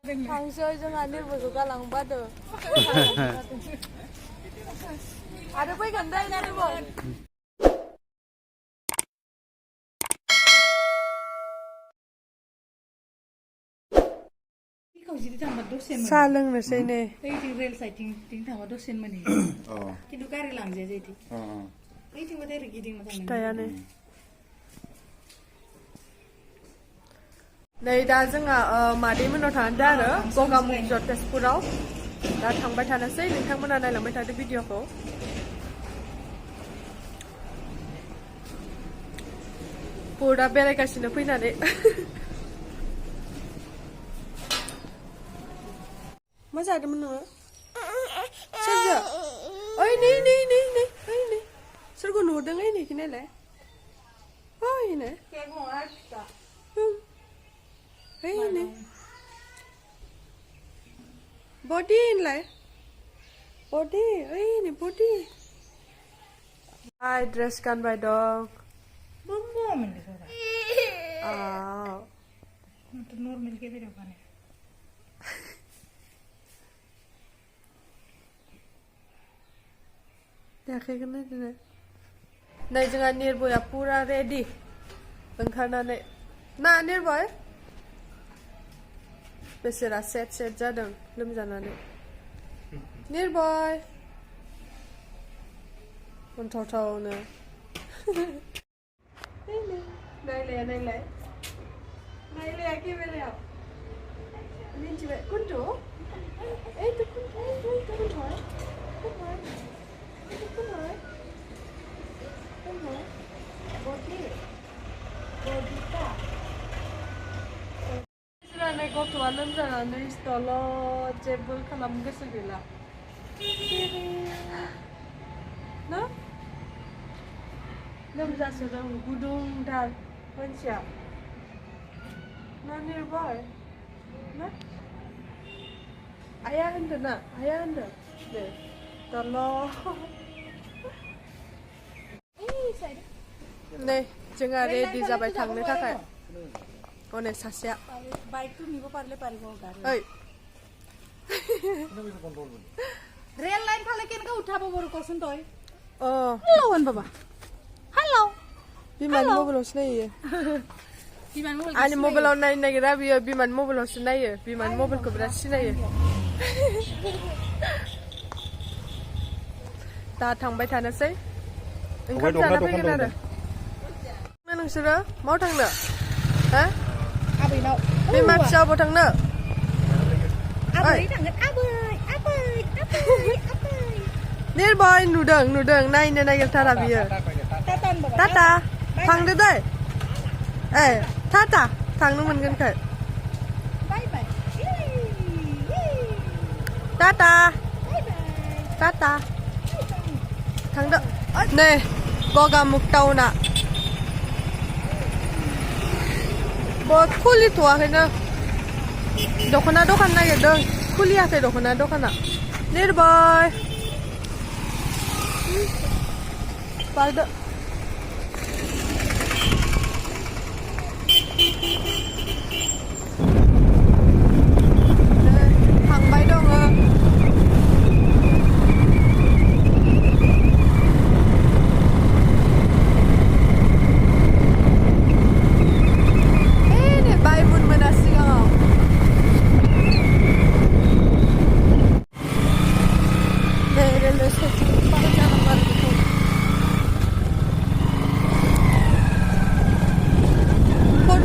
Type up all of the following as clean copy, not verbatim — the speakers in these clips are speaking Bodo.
Hangsoi जोंहा Nirbhayखौ गालांबादो आरो फैगोन दै Nirbhay साहा लोंनोसै नै रेल साइडथिं थांबा दसेनो मोनहैयो खिन्थु गारि लांजाया जायदि ओइथिंबा डाइरेक्ट गिदिंना थांनो फिथायानो नै दा जोंहा मादैमोननाव थांदों आरो गगामुख तेजपुराव दा थांबाय थानोसै नोंथांमोना नायलांबाय थादो भिडिअखौ पुरा बेरायगासिनो फैनानै मा जादोंमोन नोङो सोरजो ओइ नै नै नै नै ओइ नै सोरखौ नुदों ओइ नैखि नायलाय ओइ नै ओइ नै बडि होनलाय बडि ओइ नै बडि आइ ड्रेस गानबाय दं नर्मेल गेजेराव गानो देखायगोन बिदिनो नै जोंहा Nirbhaya पुरा रेडि ओंखारनानै ना Nirbhay बेसेरा सेट जादों लोमजानानै Nirbhay अन्थावथावनो नायलाया केमेरायाव मिन्थिबाय कुन्टु ओइ तो कुन्टु गथ'आ लोमजानानै दलद जेबो खालामनो गोसो गैला ना लोमजासोदों गुदुंथार मानसिया ना Nirbhay ना आइया होनदों ना आइया होनदों दे दलद नै जोंहा रेडि जाबाय थांनो थाखाय अने सासेया बाइकखौ निबो पारले पारिबो ओइ रेल लाइन फाले केनका उठाबो बर कसन तय हेलौ होन बाबा हेलौ बिमानि मबाइलावसो नायो बिमानि मबाइल आंनि मबाइलाव नायनो नागिरा बियो बिमानि मबाइलावसो नायो बिमानि मबाइलखौ बिराद सिनायो दा थांबाय थानोसै ओंखाम जाना फैगोन आरो नोंसोरो माव थांनो हा आबैनाव बिमा फिसा अबाव थांनो आबै थांगोन आबै Nirbhay नुदों नायनो नागिरथारा बियो टाटा थांदो दै ए टाटा थांनो मोनगोनखाय टाटा टाटा थांदो नै गगामुख टाउना बहुत खुलिथ'वाखैनो दख'ना दखान नागिरदों खुलियाखै दख'ना दखाना Nirbhay बारदो थांबाय दङ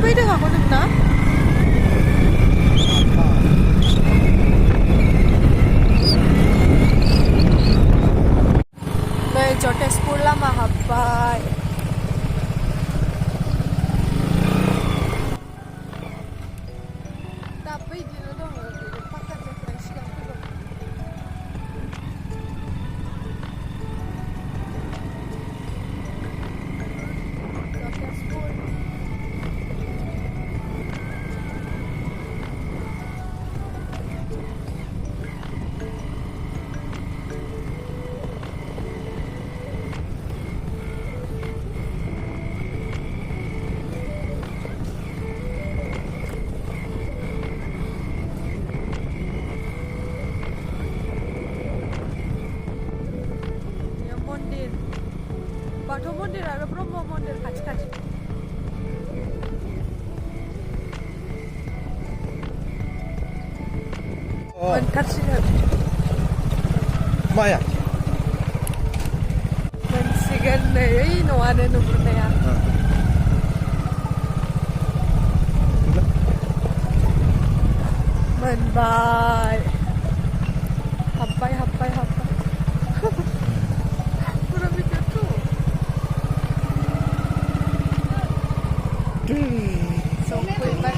फैदों आंखौ नोंना बाथौ मन्दिर आरो ब्रह्म मन्दिर खाथि खाथि मोनथारसिगोन माया मोनसिगोन नै ओइ न'आनो नुहुरनाया मोनबाय हाब्बाय हाब्बाय हाब्बाय पुरा भिडिअ'थ' सौफैबाय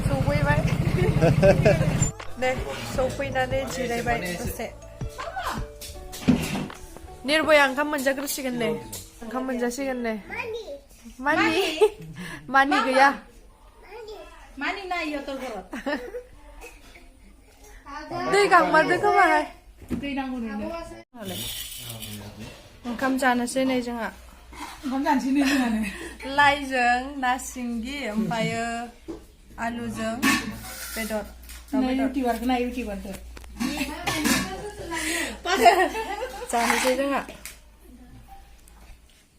सौफैबाय दे सौफैनानै जिरायबाय दसे निर्भया ओंखाम मोनजाग्रोसिगोन नै ओंखाम मोनजासिगोन नै मानि गैया मानि नायो tor घरात दै गांमारदों खोमाहाय दै नांगौ नोंनो ओंखाम जानोसै नै जोंहा ओंखाम जानोसै नै जोंहानो लाइजों ना सिंगि ओमफ्रायो आलुजों बेदर नै इउटिउबारखौ नाय इउटिउबारखौ जानोसै जोंहा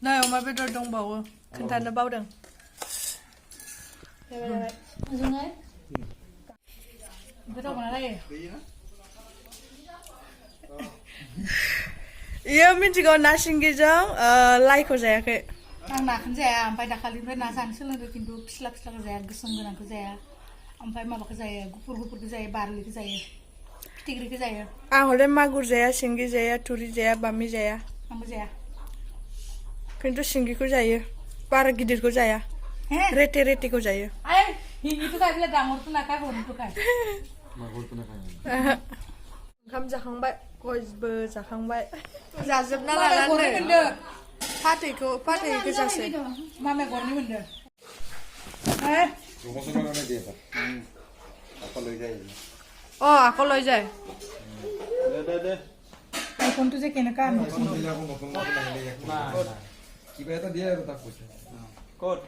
नै अमा बेदर दंबावो खोन्थानो बावदों जोङो गोथाव मोना जायो इयो मिथिगौ ना सिंगिजों लाइखौ जायाखै आं नाखौनो जाया ओमफ्राय दाखालिनिफ्राय ना जानो सोलोंदों खिन्थु फिस्ला फिस्लाखौ जाया गोसोम गोनांखौ जाया ओमफ्राय माबाखौ जायो गुफुर गुफुरखौ जायो बारलिखौ जायो फिथिख्रिखौ जायो आं हले मागुर जाया सिंगि जाया थुरि जाया बामि जाया आंबो जाया खिन्थु सिंगिखौ जायो बारा गिदिरखौ जाया रेटे रेटेखौ जायो आय हिंगिखौ जायोब्ला डाঙरखौ नाखाय हरनोखौ खाय ओंखाम जाखांबाय गयबो जाखांबाय जाजोबना लानानै फाथैखौ गोजासै मामाया गरनै मोनदों आखौ लय যায় আইফোনটো যে কেনেকা কিবা এটা দিয়ে আৰু তাক কৈছে ক'ত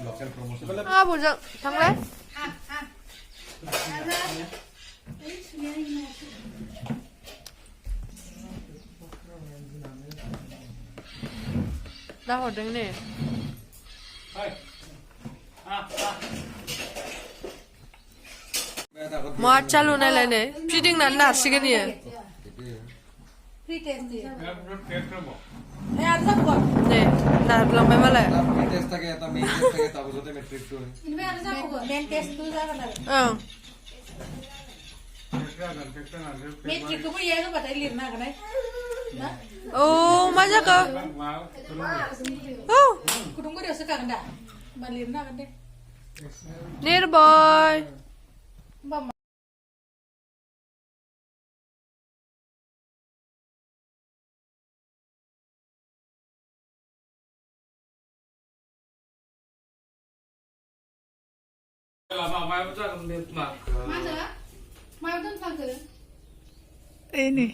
লোকেল প্ৰমোচন বুজা थांलाय दा हरदों ने मा चालु नायलाय नै फिदिंनानै नारसिगोन इयो फ्रि टेस्ट नै नारलांबाय मालाय टेस्ट থাকে এটা মেইন টেस्ट থাকে তাৰপিছতে মেট্ৰিকটো मेन टेस्टটো जागोन आरो ओं मेट्रिकखौबो इयो होबाथाय लिरनो हागोन औ मा जाखो औ गुदुंगुरियावसो खागोन दा होमबा लिरनो हागोन दे निर्भय होमबा मायाव दोनफ्लांखो ए नै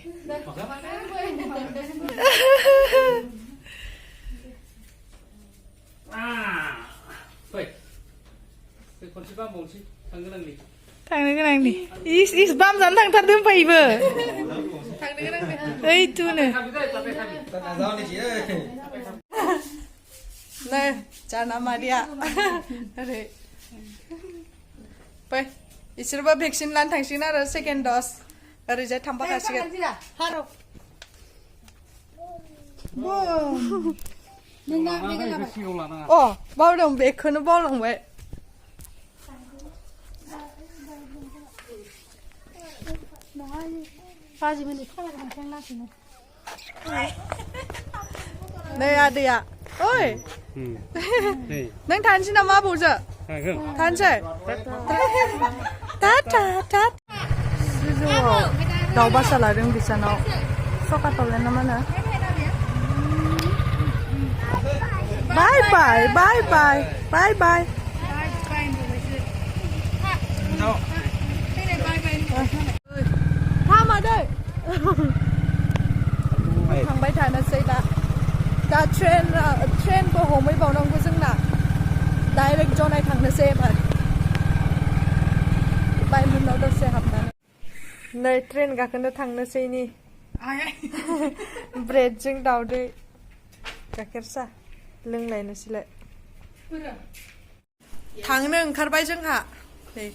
थांनो गोनांनि इस बाम जानो थांथारदों ओमफ्रायबो थांनो गोनांनि ओइ तुनो नै जाना मादिया ओरै फै इसोरबो भेक्सिन लानो थांसिगोन आरो सेकेन्ड दस ओरैजाय थांफाखासिगोन बावदों बेखौनो बावलांबाय नै आदैया ओइ नों थानोसै नामा आबौजो थानोसै सिजौआव दाउ बासा लादों बिसानाव सकाथले ना मा होनो बाय बाय बाय बाय बाय बाय थामादै थांबाय थानोसै दा ट्रेनखौ हमहैबावनांगौ जोंना डाइरेक्ट जनाय थांनोसै एबार बायमोननाव दसे हाबनानै नै ट्रेन गाखोनो थांनोसैनि ब्रेडजों दावदै गाइखेर साहा लोंलायनोसैलाय थांनो ओंखारबाय जोंहा नै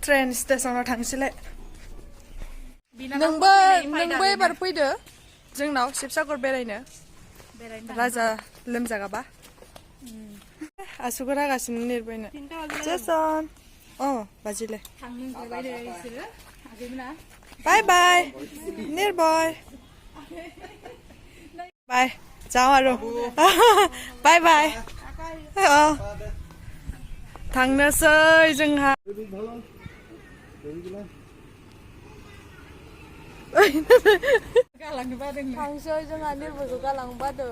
ट्रेन स्टेशनाव थांसैलाय नोंबो एबार फैदो जोंनाव शिबसागर बेरायनो राजा लोमजागाबा आसुगुर हागासिनो निरबायनो जेसन बाजिले बाय बाय निरभय बाय जाओ आरो बाय बाय थांनोसै जोंहा थांसै जोंहा निरभयखौ गालांनो बादो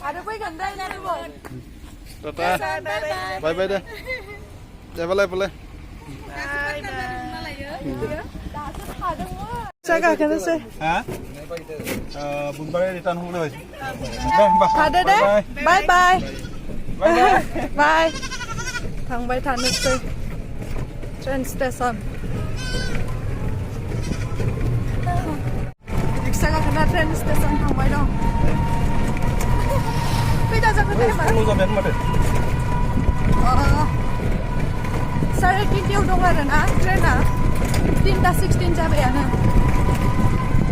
आरो फैगोन दै निरभय बाय बाय दे जाबालाय बोले गाखोनोसै बुधबारै रिटार्न हमनो थादो दे बाय बाय बाय थांबाय थानोसै ट्रेन स्टेशन रिक्सा गाखोना ट्रेन स्टेशन थांबाय दं खैथा जाखो टाइमा साराय तिनटायाव दं आरो ना ट्रेना 3:16 जाबायानो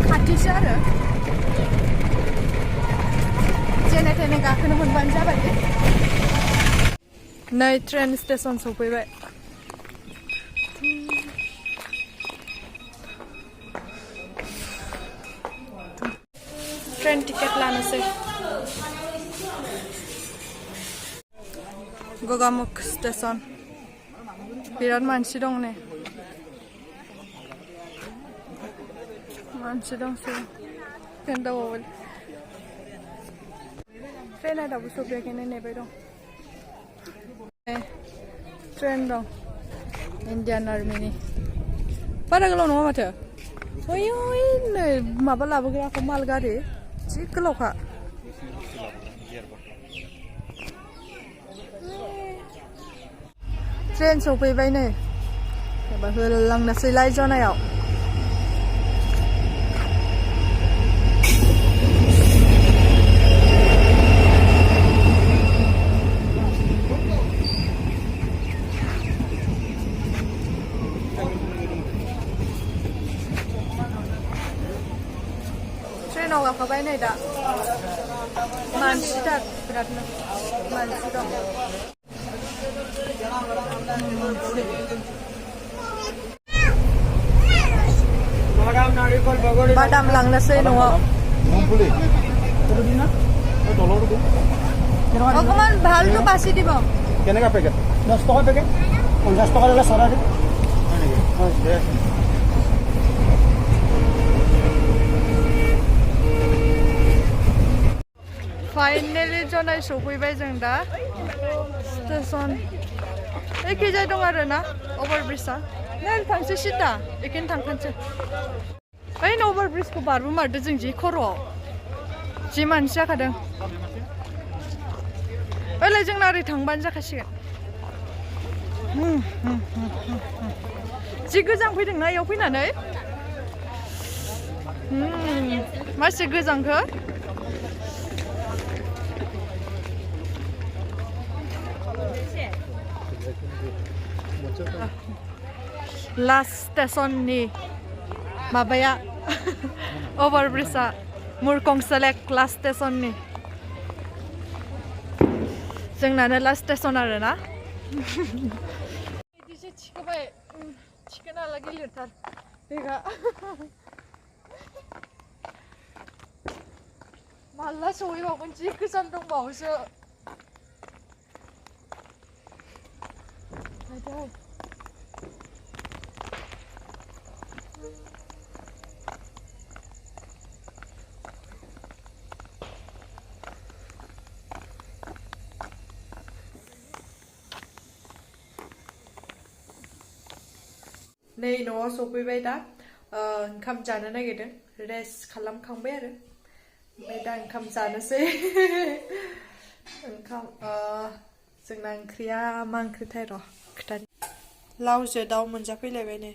खाथिसो आरो जेने थेने गाखोनो मोनबानो जाबाय नै ट्रेन स्टेशन सफैबाय ट्रेन टिकेट लानोसै गगामुख स्टेशन बिराद मानसि दं नै मानसि दंसै खोन्दाबावो ट्रेना दाबो सफैयाखैनो नेबाय दं ट्रेन दं इन्डियान आर्मिनि बारा गोलाव नङा माथो ओइ नै माबा लाबोग्राखौ माल गारि जि गोलावखा ट्रेन सफैबाय नै एबार होलांनोसैलाय जनायाव ट्रेनाव गाखोबाय नै दा मानसिथार बिरादनो मानसि दं बादाम लांनोसै न'आव অকমান ভালটো বাছি দিব কেনেকা পেকেট 10 টকা পেকেট 50 টকা ললে সরা দিম फाइनेलि जनाय सफैबाय जों दा स्टेशन एखैजाय दं आरो ना अभारब्रिजआ नै थांसै सिदा एखैनो थांखानोसै ओइ अभारब्रिजखौ बारबोमारदो जों जि खर'आव जि मानसि जाखादों ओइलाय जोंना ओरै थांबानो जाखासिगोन जि गोजां फैदोंना इयाव फैनानै मासे गोजांखो लास्ट स्टेशननि माबाया अभारब्रिजआ मुरकंसेलेक लास्ट स्टेशननि जोंनानो लास्ट स्टेशन आरो ना बिदिसो थिखोबाय थिखोनाला गिलिरथार बेगा माला सहैबावगोन जि गोजान दंबावोसो नै न'आव सफैबाय दा ओंखाम जानो नागिरदों रेस्ट खालामखांबाय आरो ओमफ्राय दा ओंखाम जानोसै ओंखाम जोंना ओंख्रिया मा ओंख्रिथाय र' खोथानि लावजो दाउ मोनजाफैलायबाय नै